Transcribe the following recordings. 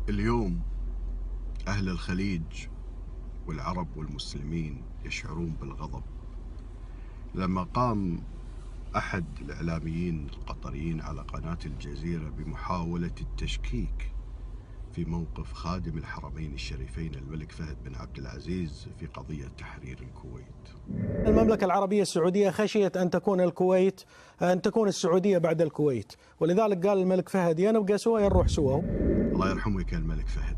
اليوم أهل الخليج والعرب والمسلمين يشعرون بالغضب لما قام أحد الإعلاميين القطريين على قناة الجزيرة بمحاولة التشكيك في موقف خادم الحرمين الشريفين الملك فهد بن عبد العزيز في قضية تحرير الكويت. المملكة العربية السعودية خشيت أن تكون السعودية بعد الكويت، ولذلك قال الملك فهد يا نبقى سوا يا نروح سوا. الله يرحمك يا الملك فهد.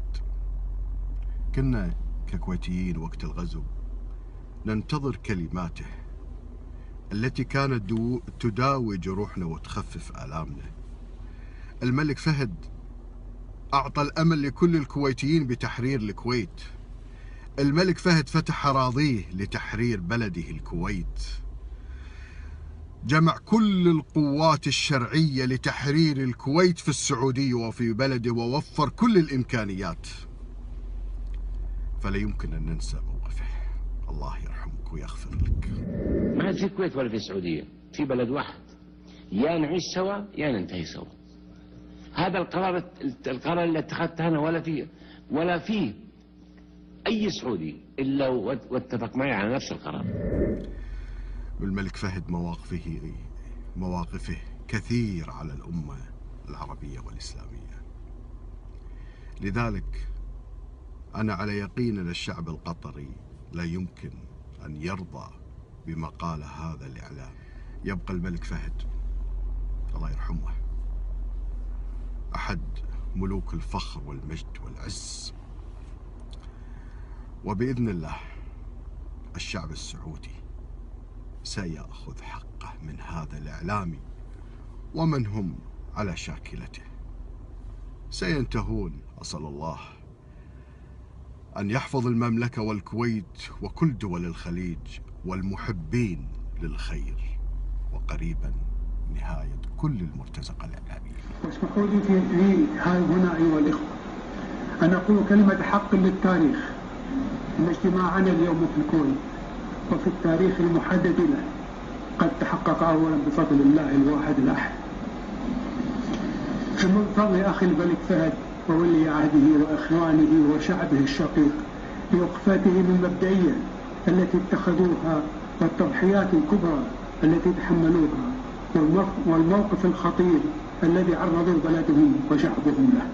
كنا ككويتيين وقت الغزو ننتظر كلماته التي كانت تداوي جروحنا وتخفف آلامنا. الملك فهد أعطى الأمل لكل الكويتيين بتحرير الكويت. الملك فهد فتح أراضيه لتحرير بلده الكويت، جمع كل القوات الشرعية لتحرير الكويت في السعودية وفي بلده، ووفر كل الإمكانيات. فلا يمكن أن ننسى موقفه. الله يرحمك ويغفر لك. ما في الكويت ولا في السعودية، في بلد واحد، يا نعيش سوا يا ننتهي سوا. هذا القرار اللي اتخذته أنا ولا في أي سعودي إلا واتفق معي على نفس القرار. والملك فهد مواقفه كثير على الأمة العربية والإسلامية. لذلك أنا على يقين أن الشعب القطري لا يمكن أن يرضى بما قال هذا الإعلام. يبقى الملك فهد الله يرحمه أحد ملوك الفخر والمجد والعز، وبإذن الله الشعب السعودي سيأخذ حقه من هذا الإعلامي ومن هم على شاكلته. سينتهون. أسأل الله أن يحفظ المملكة والكويت وكل دول الخليج والمحبين للخير، وقريبا نهاية كل المرتزقة الإعلامية. واسمحوا لي هنا أيها الإخوة أن أقول كلمة حق للتاريخ إن اجتماعنا اليوم في الكويت وفي التاريخ المحدد له قد تحقق أولا بفضل الله الواحد الأحد، ومن فضل أخي الملك فهد وولي عهده وإخوانه وشعبه الشقيق بوقفتهم المبدئية التي اتخذوها والتضحيات الكبرى التي تحملوها والموقف الخطير الذي عرضوا بلدهم وشعبهم له.